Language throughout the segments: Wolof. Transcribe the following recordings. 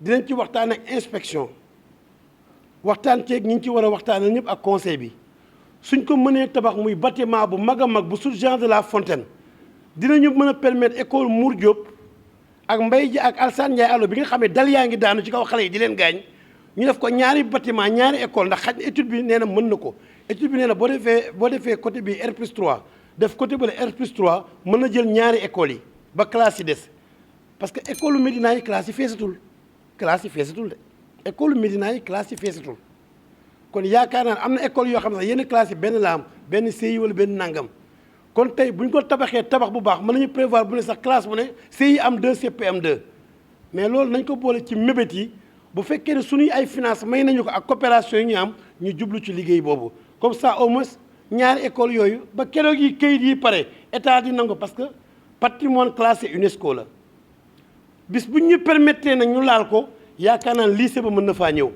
dinañ ci waxtaan ak inspection waxtaan ceeg ñi ñu ci war a waxtaanal ñëpp ak conseil bi suñ ko mënee tabax muy bâtiment bu mag a mag bu sous Jean de La Fontaine dinañu mën a permettre école Mour Diop ak Mbaye Dia ak Alassane Ndiaye Allo bi nga xam ne dal yaa ngi daanu ci kaw xale yi di leen gaañ ñu def ko ñaari bâtiment ñaari école ndax xaj étude bi nee na mën na ko étude bi nee na boo defee côté bi R+3 def côté bële R+3 mën na jël ñaari écoles yi ba classe yi des parce que école Médina yi classe yi feesatul de école Médina yi classe yi feesatul kon yaakaar naa am na école yoo xam ne sax yenn classe yi benn la am benn CI wala benn nangam kon tey bu ñu ko tabaxee tabax bu baax mën nañu prévoir bu ne sax classe bu ne CI am 2 CP am 2 mais loolu nañ ko boole ci mébét yi bu fekkee ne suñuy ay finance may nañu ko ak coopération yi ñu am ñu jublu ci liggéey boobu comme ça au moins ñaari école yooyu ba keroog yi kayit yi pare état di nangu parce que patrimoine classé UNESCO la bis bu ñu permettre nag ñu laal ko yaakaar naa lycée ba mën na faa ñëw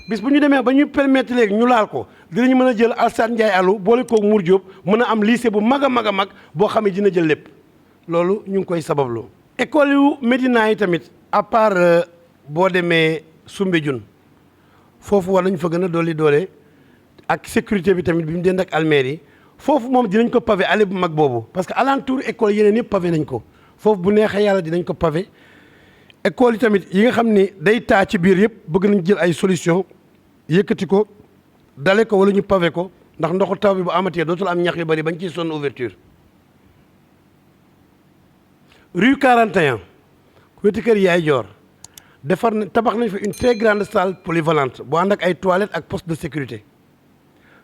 bis bu ñu demee ba ñu permettre léegi ñu laal ko dinañu mën a jël Alassane Ndiaye Allo boole koog Mour Diop mën a am lycée bu mag a mag a mag boo xam ne dina jël lépp loolu ñu ngi koy sabablu. école yu Médina yi tamit à part boo demee Soumbédioune foofu war nañ fa gën a doole ak sécurité bi tamit bi mu dend ak almere yi foofu moom dinañ ko pavé allée bu mag boobu parce que alentour école yeneen yëpp pavé nañ ko foofu bu neexee yàlla dinañ ko pavé. école yi tamit yi nga xam ni day taa ci biir yëpp bëgg nañ jël ay solution yëkkati ko dale ko wala ñu pavé ko ndax ndoxu taw bi bu amatee dootul am ñax yu bari bañ ciy sonn ouverture rue 41 ku wetu kër Yaay Joor defar na tabax nañ fa une très grande salle polyvalente bu ànd ak ay toilettes ak poste de sécurité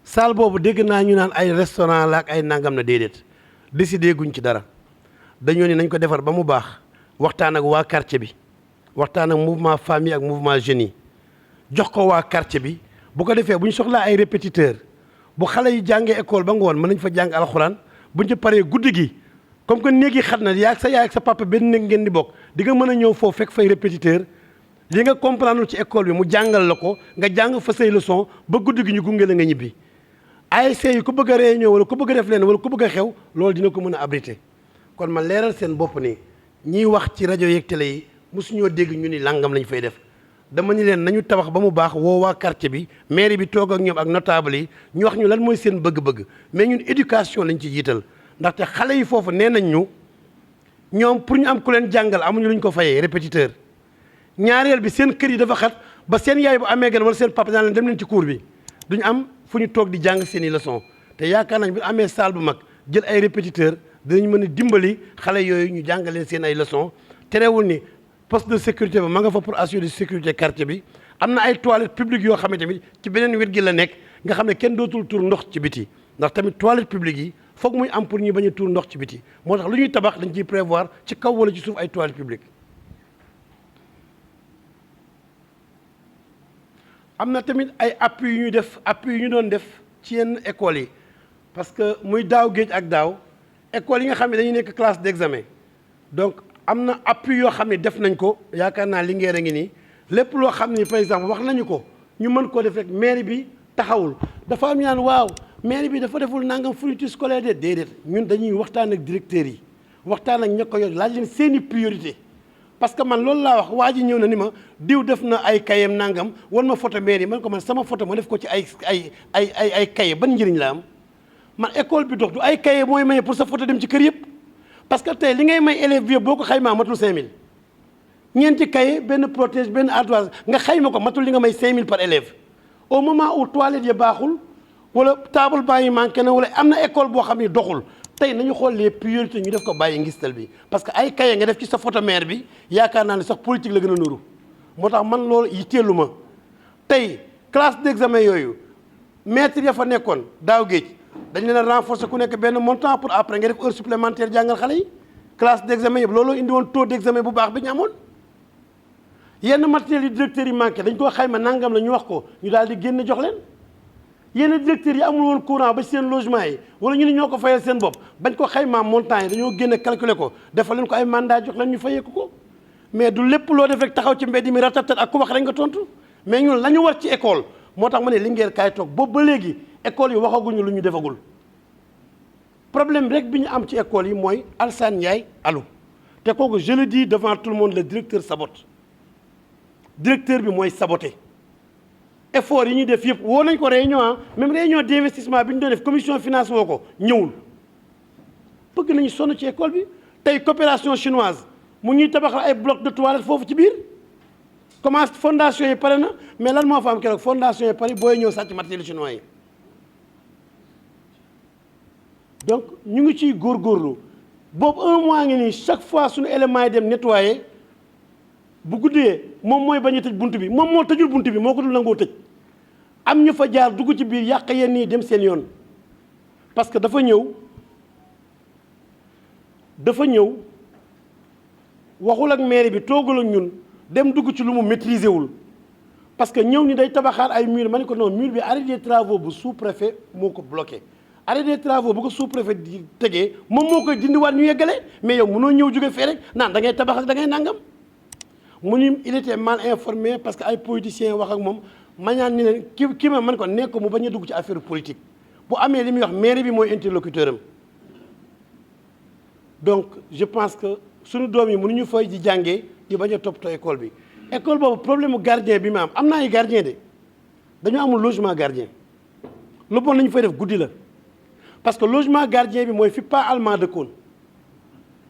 salle boobu dégg naa ñu naan ay restaurant la ak ay nangam na déedéet décidé guñ ci dara dañoo ni nañ ko defar ba mu baax waxtaan ak waa quartier bi waxtaan ak mouvement famille ak mouvement jeunes yi jox ko waa quartier bi bu ko defee bu ñu soxlaa ay répétiteurs bu xale yi jàngee école ba ngoon mën nañ fa jàng alxuraan bu ñu ci paree guddi gi comme que néeg yi xat na yaa ak sa yaay ak sa papa benn néeg ngeen di bokk di nga mën a ñëw foofu fekk fay répétiteur li nga comprendre ci école bi mu jàngal la ko nga jàng fa say leçon ba guddi gi ñu gunge la nga ñibbi ASC yi ku bëgg a réunion wala ku bëgg a def leen wala ku bëgg a xew loolu dina ko mën a abriter kon ma leeral seen bopp ni ñiy wax ci rajo yeeg télé yi mosuñoo dégg ñu ni langam lañ fay def dama ni leen nañu tabax ba mu baax woo waa quartier bi mairie bi toog ak ñoom ak notable yi ñu wax ñu lan mooy seen bëgg-bëgg mais ñun éducation lañ ci jiital ndaxte xale yi foofu nee nañ ñu ñoom pour ñu am ku leen jàngal amuñu luñ ko fayee répétiteur ñaareel bi seen kër yi dafa xat ba seen yaay bu amee gan wala seen papa daan leen dem leen ci cours bi duñu am fu ñu toog di jàng seen i leçon te yaakaar nañ bu amee salle bu mag jël ay répétiteur dinañ mën a dimbali xale yooyu ñu jàngaleen seen ay leçon terewul ni poste de sécurité ba ma nga fa pour assurer sécurité quartier bi am na ay toilettes publiques yoo xam ne tamit ci beneen wet gi la nekk nga xam ne kenn dootul tuur ndox ci biti ndax tamit toilettes publiques yi foog muy am pour ñu bañ a tuur ndox ci biti moo tax lu ñuy tabax dañ ciy prévoir ci kaw wala ci suuf ay toilettes publiques am na tamit ay appui yu ñuy def appui yu ñu doon def ci yenn écoles yi parce que muy daaw géej ak daaw écoles yi nga xam ne dañuy nekk classe d'examen donc am na appui yoo xam ne def nañ ko yaakaar naa Linguère a ngi nii lépp loo xam ne par exemple wax nañu ko ñu mën koo def rek mairie bi taxawul dafa am ñu naan waaw mairie bi dafa deful nangam fourniture scolaire de déedéet ñun dañuy waxtaan ak directeurs yi waxtaan ak ña ko yor laaj leen seeni priorité parce que man loolu laa wax waa ji ñëw na ni ma diw def na ay kayem nangam wan ma photo mairie man ko man sama photo ma def ko ci ay kaye ban njëriñ la am man école bi dox du ay kaye mooy maye pour sa photo dem ci kër yëpp parce que tey li ngay may élève bi boo ko xaymaa matul 5000 ñeenti kaye benn protège benn ardoise nga xayma ko matul li nga may 5000 par élève au moment où toilette ya baaxul wala table banc yi manqué na wala am na école boo xam ne doxul tey nañu xool les priorités ñu def ko bàyyi ngistal bi parce que ay kaye nga def ci sa photo maire bi yaakaar naa ne sax politique la gën a nuru moo tax man loolu yitteelu ma tey classe d'examen yooyu maître ya fa nekkoon daaw géej dañ leen a renforcer ku nekk benn montant pour après nga def heure supplémentaire jàngal xale yi classe d'examen yëpp looloo indi woon taux d'examen bu baax bi ñu amoon yenn matériels yi directeurs yi manqué dañ koo xayma nangam la ñu wax ko ñu daal di génn jox leen yenn directeurs yi amul woon courant ba seen logement yi wala ñu ne ñoo ko fayal seen bopp bañ ko xaymaa montant yi dañoo génne calculer ko defal leen ko ay mandat jox leen ñu fayeeku ko mais du lépp loo def rek taxaw ci mbedd mi ratatat ak ku wax rek nga tontu mais ñun la ñu war ci école moo tax ma ne Linguère kaay toog boobu ba léegi école yi waxaguñu lu ñu defagul problème rek bi ñu am ci école yi mooy Alassane Ndiaye Allo te kooku je le dis devant tout le monde le directeur sabote directeur bi mooy saboté effort yi ñuy def yëpp woo nañ ko réunion même réunion d'investissement bi ñu doon def commission finance woo ko ñëwul bëgg nañu sonn ci école bi tey coopération chinoise mu ñuy tabaxal ay bloc de toilette foofu ci biir commence fondation yi pare na mais lan moo fa am keroog fondation yi pare booy ñëw sàcc matériel chinois yi donc ñu ngi ciy góorgóorlu boobu un mois ngi nii chaque fois suñu éléments yi dem nettoyer bu guddee moom mooy bañ a tëj bunt bi moom moo tëjul bunt bi moo ko dul nangoo tëj am ñu fa jaar dugg ci biir yàq yenn nii dem seen yoon parce que dafa ñëw waxul ak mairie bi toogul ak ñun dem dugg ci lu mu maîtriser wul parce que ñëw ni day tabaxaat ay mur ma ne ko non mur bi arrêt des travaux bu sous-préfet moo ko bloqué arrêt des travaux bu ko sous-préfet di tegee moom moo koy dindiwaat ñu yeggale mais yow mënoo ñëw jóge fee rek naan da ngay tabax ak da ngay nangam mu ni il était mal informé parce que ay politiciens wax ak moom ma ñaan ni leen ki ma man ko nekk mu bañ a dugg ci affaire politique bu amee li muy wax mairie bi mooy interlocuteur am donc je pense que suñu doom yi mënuñu fay di jàngee di bañ a toppatoo école bi école boobu problème mu gardien bi ma am naa ay gardien de dañu amul logement gardien lu bon la ñu fay def guddi la parce que logement gardien bi mooy fi pas allemand dëkkoon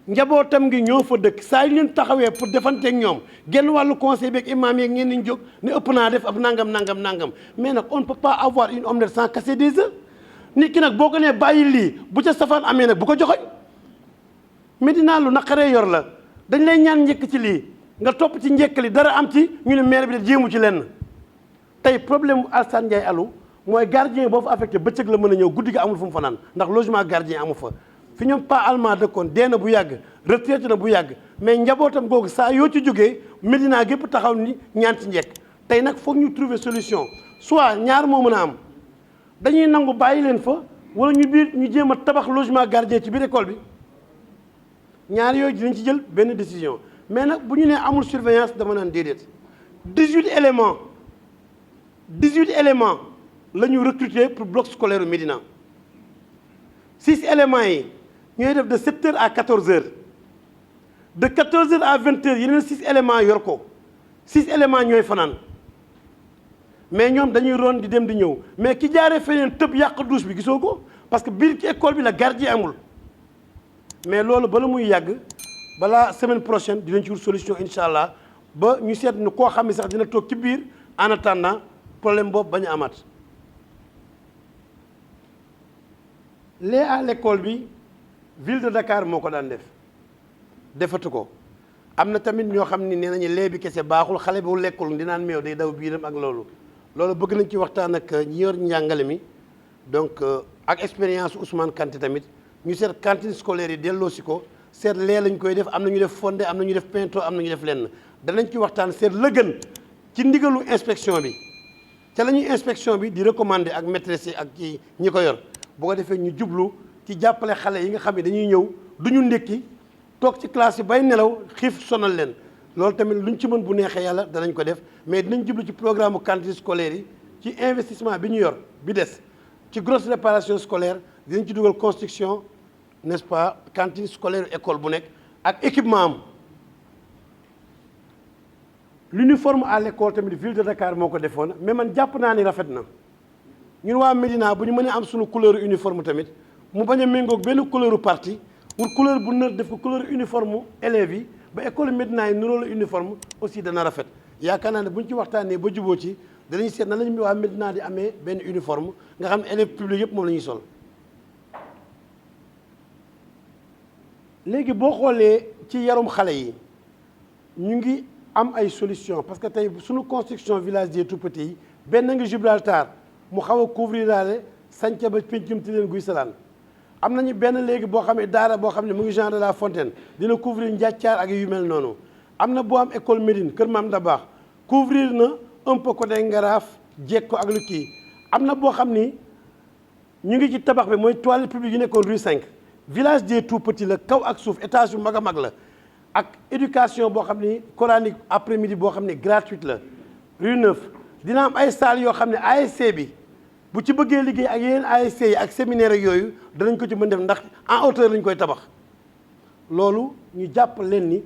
njabootam ngi ñoo fa dëkk saa yu leen taxawee pour defanteeg ñoom genn wàllu conseil beeg imam yeeg ñenn ñi jóg ne ëpp naa def ab nangam mais nag on ne peut pas avoir une omelette sans casser des œufs nit ki nag boo ko nee bàyyi lii bu ca safaan amee nag bu ko joxoñ Médina lu naqaree yor la dañ lay ñaan njëkk ci lii nga topp ci njëkk li dara am ci ñu ne maire bi de jéemu ci lenn tey problème mu Alassane Ndiaye Alou mooy gardien boo fa affecté bëccëg la mën a ñëw guddi gi amul fu mu fanaan ndax logement gardien amu fa fi ñoom pas allemand dëkkoon dee na bu yàgg retraité na bu yàgg mais njabootam googu saa yoo ci jógee Médina gépp taxaw ni ñaan ci njëkk tey nag foog ñu trouver solution soit ñaar moo mën a am dañuy nangu bàyyi leen fa wala ñu jéem a tabax logement gardien ci biir école bi ñaar yooyu dinañ ci jël benn décision mais nag bu ñu nee amul surveillance dama naan déedéet 18 éléments la ñu recruter pour bloc scolaire Médina 6 éléments yi ñooy def de 7h à 14h de 14h à 20h yeneen 6 éléments yor ko 6 éléments ñooy fanaan mais ñoom dañuy ron di dem di ñëw mais ki jaaree feneen tëb yàq douche bi gisoo ko parce que biir ci école bi la gardien amul mais loolu bala muy yàgg balaa semaine prochaine dinañ ci wut solution incha allah ba ñu seet ni koo xam ne sax dina toog ci biir en attendant problème boobu bañ a amaat. lee à l'école bi ville de Dakar moo ko daan defatu ko am na tamit ñoo xam ni nee nañu lee bi kese baaxul xale bu lekkul di naan meew day daw biiram ak loolu bëgg nañ ci waxtaan ak ñi yor njàngale mi donc ak expérience Ousmane Kanté tamit ñu seet cantine scolaire yi delloo si ko seet lee lañ koy def am na ñu def fondé am na ñu def pinto am na ñu def lenn danañ ci waxtaan seet la gën ci ndigalu inspection bi ca la ñuy inspection bi di recommander ak maîtresse yi ak ci ñi ko yor bu ko defee ñu jublu ci jàppale xale yi nga xam ne dañuy ñëw du ñu ndékki toog ci classe yi bay nelaw xiif sonal leen loolu tamit luñ ci mën bu neexee yàlla danañ ko def mais dinañ jublu ci programme cantine scolaire yi ci investissement bi ñu yor bi des ci grosse réparation scolaire dinañ ci dugal construction n'est-ce pas cantine scolaire école bu nekk ak équipement am l'uniforme à l'école tamit ville de Dakar moo ko defoon mais man jàpp naa ni rafet na ñun waa Médina bu ñu mënee am suñu couleur uniforme tamit mu bañ a méngoog benn couleur parti pour couleur bu nër def ko couleur uniforme élèves yi ba école Médina yi nuroo la uniforme aussi dana rafet yaakaar naa ne bu ñu ci waxtaanee ba juboo ci danañ seet na lañu waa Médina di amee benn uniforme nga xam ne élèves publics yëpp moom la ñuy sol. léegi boo xoolee ci yarum xale yi ñu ngi am ay solution parce que tey suñu construction village des tout-petits yi benn ngi Gibraltar mu xaw a couvrir daale Santhiaba ba Pencum Tilène Guy Salane am nañu benn léegi boo xam ne daara boo xam ne mu ngi Jean de la Fontaine dina couvrir Ndiathiar ak yu mel noonu am na boo am école Médine Kër Maam Dabakh couvrir na un peu côté Ngaraaf Jekko ak lu kii am na boo xam ni ñu ngi ci tabax bi mooy toilette publique yi nekkoon rue 5 village des tout-petits la kaw ak suuf étage yu mag a mag la ak éducation boo xam ni coranique après midi boo xam ne gratuite la rue 9 dina am ay salles yoo xam ne ASC bi bu ci bëggee liggéey ak yeneen ASC yi ak séminaire ak yooyu danañ ko ci mën def ndax en hauteur lañ koy tabax loolu ñu jàpp leen ni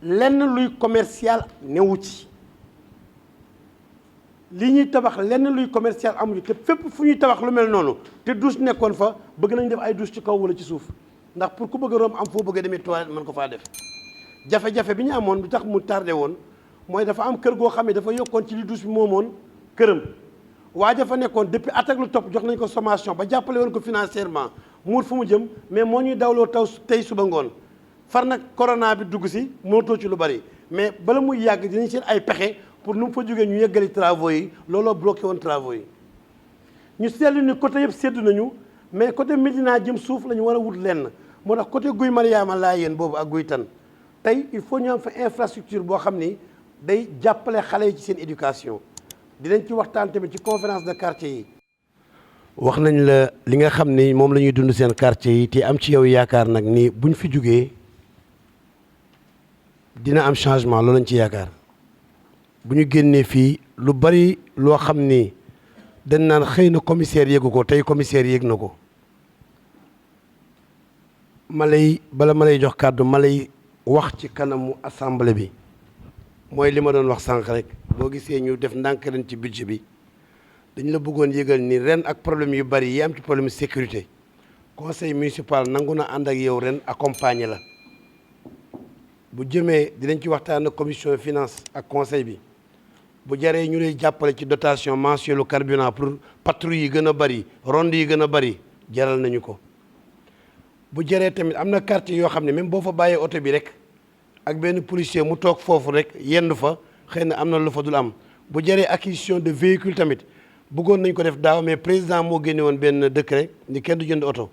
lenn luy commercial newu ci li ñuy tabax lenn luy commercial amuñu te fépp fu ñuy tabax lu mel noonu te douche nekkoon fa bëgg nañ def ay douche ci kaw wala ci suuf ndax pour ku bëgg a romb am foo bëgg a demee toilette mën ko faa def. jafe-jafe bi ñu amoon bi tax mu tardé woon mooy dafa am kër goo xam ne dafa yokkoon ci li douche bi moomoon këram waaja fa nekkoon depuis at ak lu topp jox nañ ko sommation ba jàppale woon ko financièrement muut fu mu jëm mais moo ñuy dawloo taw tey suba ngoon far nag corona bi dugg si mootoo ci lu bari mais bala muy yàgg dinañ seen ay pexe pour nu mu fa jógee ñu yeggali travaux yi looloo bloqué woon travaux yi ñu seetlu ni côté yëpp séddu nañu mais côté Médina jëm suuf la ñu war a wut lenn moo tax côté Guy Mariama laa yéen boobu ak Guy Tan tey il faut ñu am fa infrastructure boo xam ni day jàppale xale yi ci seen éducation dinañ ci waxtaan tamit ci conférence de quartier yi. wax nañ la li nga xam ni moom la ñuy dund seen quartier yi te am ci yow yaakaar nag ni buñ fi jugee dina am changement loolu lañ ci yaakaar bu ñu génnee fii lu bari loo xam ni dañ naan xëy na commissaire yéegu ko tey commissaire yéeg na ko bala ma lay jox kàddu ma lay wax ci kanamu assemblée bi mooy li ma doon wax sànq rek boo gisee ñu def ndànk ren ci budget bi dañ la bëggoon yëgal ni ren ak problème yu bari yi am ci problème sécurité conseil municipal nangu na ànd ak yow ren accompagner la bu jëmee dinañ ci waxtaan ak commission finance ak conseil bi bu jaree ñu lay jàppale ci dotation mensuelle u carburant pour patrouille yi gën a bari ronde yi gën a bari jaral nañu ko bu jaree tamit am na quartier yoo xam ne même boo fa bàyyee oto bi rek ak benn policier mu toog foofu rek yendu fa xëy na am na lu fa dul am bu jaree acquisition de véhicule tamit bëggoon nañ ko def daaw mais président moo génne woon benn décret ni kenn du jënd oto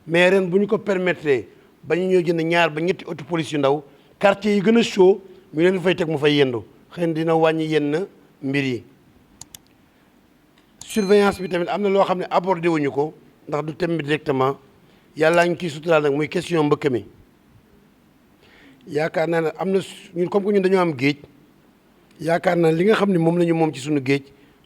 mais ren bu ñu ko permettre ba ñu ñoo jënd ñaar ba ñetti auto police yu ndaw quartier yi gën a chaud ñu leen fay teg mu fay yendu xëy na dina wàññi yenn mbir yi surveillance bi tamit am na loo xam ne abordé wuñu ko ndax du thème bi directement yàllaa ngi ciy suturaal nag muy question mbëkk mi yaakaar naa ne am na ñun comme que ñun dañoo am géej yaakaar naa li nga xam ne moom la ñu moom ci suñu géej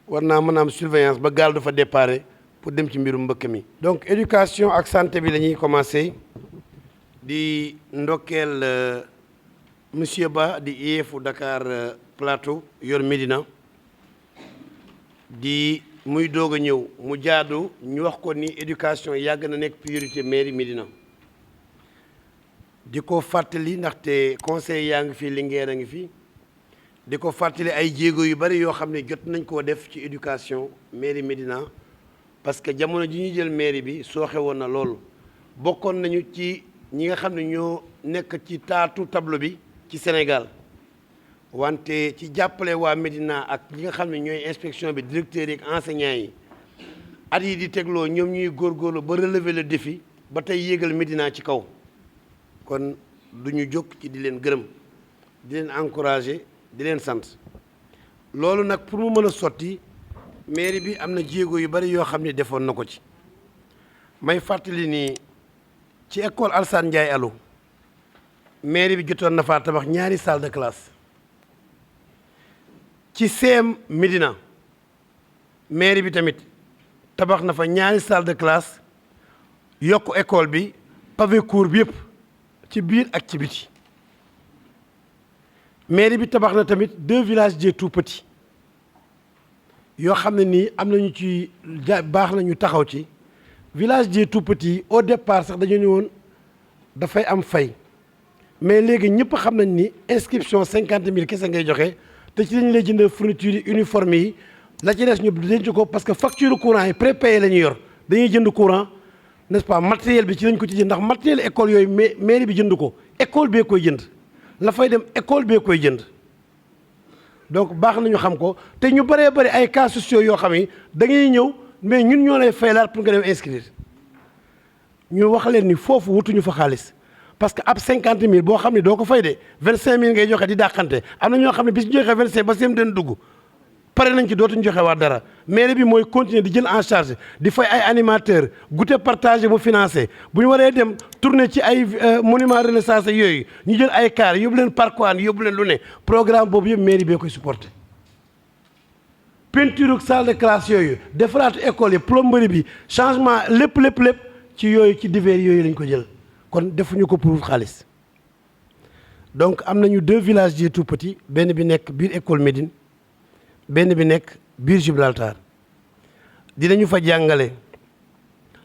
war naa mën a am surveillance ba gaal dafa déparé pour dem ci mbirum mbëkk mi. donc éducation ak santé bi la ñuy commencé di ndokkeel monsieur Ba di IEF Dakar Plateau yor Médina di muy doog a ñëw mu jaadu ñu wax ko ni éducation yàgg na nekk priorité mairie Médina di ko fàttali ndaxte conseil yaa ngi fi Linguère a ngi fi di ko fàttali ay jéego yu bari yoo xam ne jot nañ koo def ci éducation mairie Médina parce que jamono ji ñuy jël mairie bi sooxe woon na loolu bokkoon nañu ci ñi nga xam ne ñoo nekk ci taatu tableau bi ci Sénégal wante ci jàppale waa Médina ak ñi nga xam ne ñooy inspection bi directeurs yi ak enseignants yi at yi di tegloo ñoom ñuy góorgóorlu ba relever le défi ba tey yéegal Médina ci kaw kon du ñu jóg ci di leen gërëm di leen encourager di leen sant loolu nag pour mu mën a sotti mairie bi am na jéego yu bari yoo xam ne defoon na ko ci may fàttali ni ci école Alassane Ndiaye Allo mairie bi jotoon na faa tabax ñaari salle de classe ci CM Médina mairie bi tamit tabax na fa ñaari salle de classe yokk école bi pavé cour bi yëpp ci biir ak ci biti mairie bi tabax na tamit 2 villages des tout petits yoo xam ne nii am nañu ci baax nañu taxaw ci village des tout petits au départ sax dañu ne woon dafay am fay mais léegi ñëpp xam nañ ni inscription 50 000 kese ngay joxe te ci lañu lay jëndal fourniture yi uniforme yi la ci des ñu denc ko parce que facture courant yi prépayé la ñuy yor dañuy jënd courant n'est-ce pas matériel bi ci lañ ko ci jënd ndax matériel école yooyu mairie bi jënd ko école bee koy jënd la fay dem école bee koy jënd donc baax nañu xam ko te ñu bëree bëri ay cas sociaux yoo xam ni da ngay ñëw mais ñun ñoo lay faylaat pour nga dem inscrire ñu wax leen ni foofu wutuñu fa xaalis parce que ab 50 000 boo xam ne doo ko fay de 25 000 ngay joxe di dàqante am na ñoo xam ne bis ñu joxe 25 ba seen den dugg pare nañ ci dootuñu joxe waat dara mairie bi mooy continuer di jël en charge di fay ay animateurs goûter partagé mu financé bu ñu waree dem tourner ci ay monument renaissance yooyu ñu jël ay car yóbbu leen parcours yóbbu leen lu ne programme boobu yëpp mairie bee koy supporté peinture salle de classe yooyu defaraatu école yi plomberie bi changement lépp ci yooyu ci divers yooyu lañ ko jël kon defuñu ko pour xaalis donc am nañu 2 villages des tout petits benn bi nekk biir école Médine benn bi nekk biir Gibraltar dinañu fa jàngale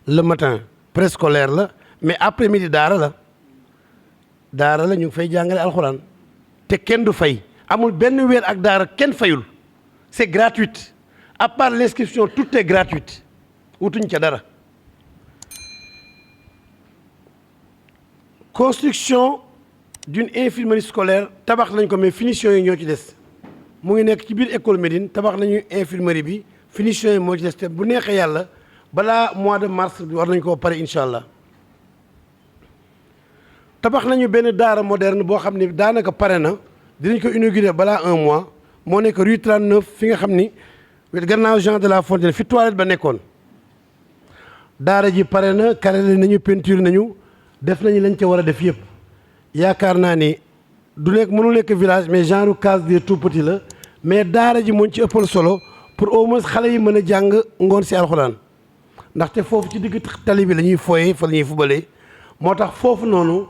le matin préscolaire la mais après midi daara la ñu ngi fay jàngale alxuraan te kenn du fay amul benn weer ak daara kenn fayul c'est gratuit à part l'inscription tout est gratuit wutuñ ca dara. Construction d'une infirmerie scolaire tabax nañ ko mais finition yi ñoo ci des mu ngi nekk ci biir école Médine tabax nañu infirmerie bi finition yi moo ci des te bu neexee yàlla balaa mois de mars war nañ koo pare incha allah. tabax nañu benn daara moderne boo xam ne daanaka pare na dinañ ko inaugurer balaa 1 mois moo nekk rue 39 fi nga xam ni gannaaw Jean de La Fontaine fi toilette ba nekkoon. daara ji pare na carrelé nañu peinture nañu def nañu lañ ca war a def yëpp yaakaar naa ni du nekk mënul nekk village mais genre case des tout petits la mais daara ji mooñ ci ëppal solo pour au moins xale yi mën a jàng ngoon si alxuraan ndaxte foofu ci digg tali bi la ñuy fooyee fa la ñuy fubalee moo tax foofu noonu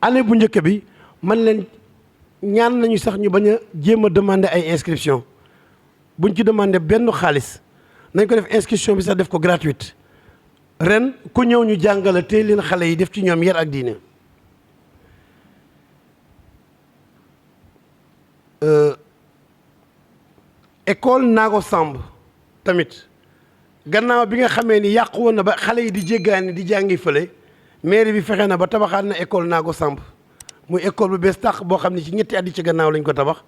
année bu njëkk bi man leen ñaan nañu sax ñu bañ a jéem a demander ay inscription buñ ci demander benn xaalis nañ ko def inscription bi sax def ko gratuite ren ku ñëw ñu jàngale tey leen xale yi def ci ñoom yar ak diine. École Naago Samb tamit gannaaw bi nga xamee ni yàqu woon na ba xale yi di jéggaani di jàngi fële mairie bi fexe na ba tabaxaat na école Naago Samb muy école bu bees tàq boo xam ne ci ñetti at yi ci gannaaw lañ ko tabax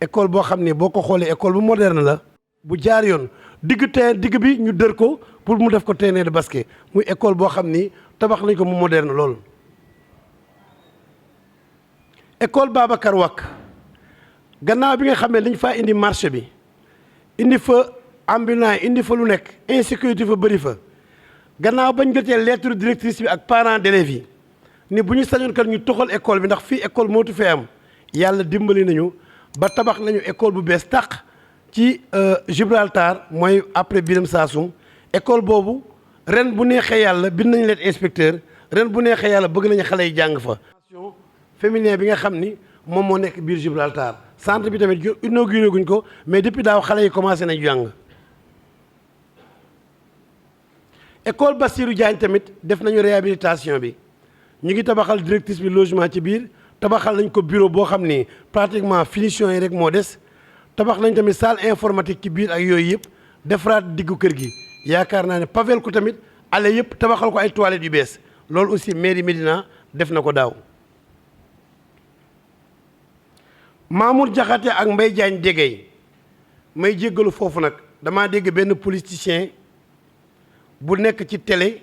école boo xam ne boo ko xoolee école bu moderne la bu jaar yoon digg bi ñu dër ko pour mu def ko terrain de basket muy école boo xam ni tabax nañ ko mu moderne lool. école Babacar Wack gannaaw bi nga xam ne dañ faa indi marché bi indi fa ambulant indi fa lu nekk insécurité fa bëri fa gannaaw bañ jotee lettre directrice bi ak parents d'élèves yi ni bu ñu sañoon kat ñu toxal école bi ndax fii école mootu fee am yàlla dimbali nañu ba tabax nañu école bu bees tàq ci Gibraltar mooy après Birame Sassoum école boobu ren bu neexee yàlla bind nañu leen inspecteur ren bu neexee yàlla bëgg nañu xale yi jàng fa. féminin bi nga xam ni moom moo nekk biir Gibraltar centre bi tamit inauguré guñ ko mais depuis daaw xale yi commencé nañu jàng. école Bassirou Diagne tamit def nañu réhabilitation bi ñu ngi tabaxal directrice bi logement ci biir tabaxal nañ ko bureau boo xam ni pratiquement finition yi rek moo des tabax nañ tamit salle informatique ci biir ak yooyu yëpp defaraat diggu kër gi yaakaar naa ne pavel ko tamit ale yëpp tabaxal ko ay toilettes yu bees loolu aussi mairie Médina def na ko daaw. Mamour Diakhaté ak Mbaye Diagne Dégay may jéggalu foofu nag damaa dégg benn politicien bu nekk ci télé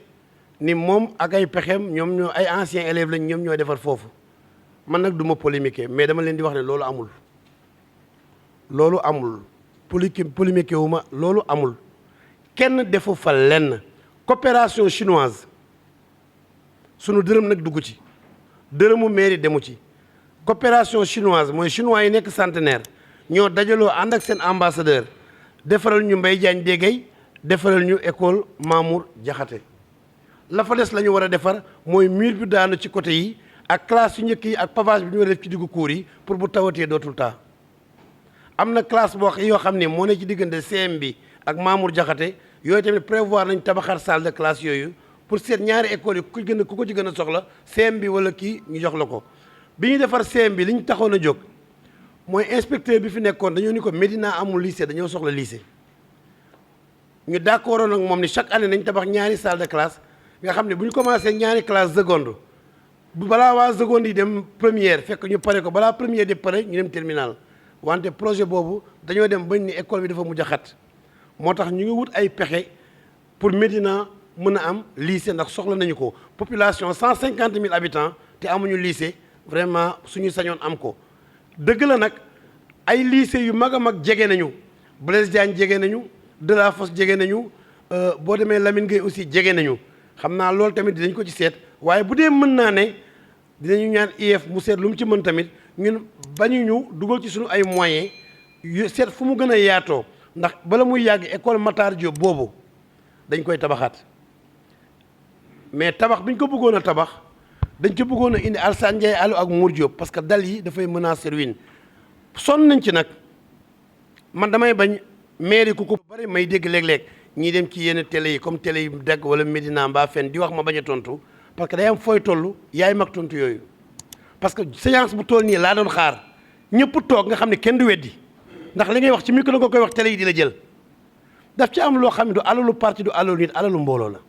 ni moom ak ay pexeem ñoom ñoo ay anciens élèves lañ ñoom ñoo defar foofu man nag du ma polémiquer mais dama leen di wax ne loolu amul. loolu amul polémiquer wu ma loolu amul kenn defu fa lenn coopération chinoise sunu dërëm nag dugg ci dërëmu mairie demu ci. coopération chinoise mooy chinois yi nekk centenaire ñoo dajaloo ànd ak seen ambassadeur defaral ñu Mbaye Diagne Dégay defaral ñu école Mamour Diakhaté la fa des la ñu war a defar mooy mur bi daanu ci côté yi ak classe yu njëkk yi ak pavage bi ñu war a def ci diggu cour yi pour bu tawatee dootul taa am na classe yoo xam ne moo ne ci diggante CM bi ak Mamour Diakhaté yooyu tamit prévoir nañ tabaxar salle de classe yooyu pour seet ñaari écoles yi ku ko ci gën a soxla CM bi wala kii ñu jox la ko. bi ñuy defar CM bi li ñu taxoon a jóg mooy inspecteur bi fi nekkoon dañoo ni ko Médina amul lycée dañoo soxla lycée ñu d'accord nag moom ni chaque année nañ tabax ñaari salle de classe nga xam ne bu ñu commencé ñaari classe seconde bu balaa waa seconde yi dem première fekk ñu pare ko balaa première di pare ñu dem terminal wante projet boobu dañoo dem bañ ni école bi dafa mujj a xat moo tax ñu ngi wut ay pexe pour Médina mën a am lycée ndax soxla nañu ko population 150 000 habitants te amuñu lycée. vraiment suñu sañoon am ko dëgg la nag ay lycée yu mag a mag jege nañu Blaise Diagne jege nañu Delafosse jege nañu boo demee Lamine Gueye aussi jege nañu xam naa loolu tamit dinañ ko ci seet waaye bu dee mën naa ne dinañu ñaan IEF mu seet lu mu ci mën tamit ñun bañuñu dugal ci suñu ay moyens yu seet fu mu gën a yaatoo ndax bala muy yàgg école Matar Diop boobu dañ koy tabaxaat mais tabax bi ñu ko bëggoon a tabax dañ ci bëggoon a indi Alassane Ndiaye Allo ak Mour Diop parce que dal yi dafay menacer ruine sonn nañ ci nag man damay bañ maire yi ku ko bari may dégg léeg-léeg ñii dem ci yenn télé yi comme télé yi dagg wala Médina mbaa fen di wax ma bañ a tontu parce que day am fooy toll yaay mag tontu yooyu parce que séance bu toll nii laa doon xaar ñëpp toog nga xam ne kenn du weddi ndax li ngay wax ci micro nga koy wax télé yi di la jël daf ci am loo xam ne du alalu parti du alalu nit alalu mbooloo la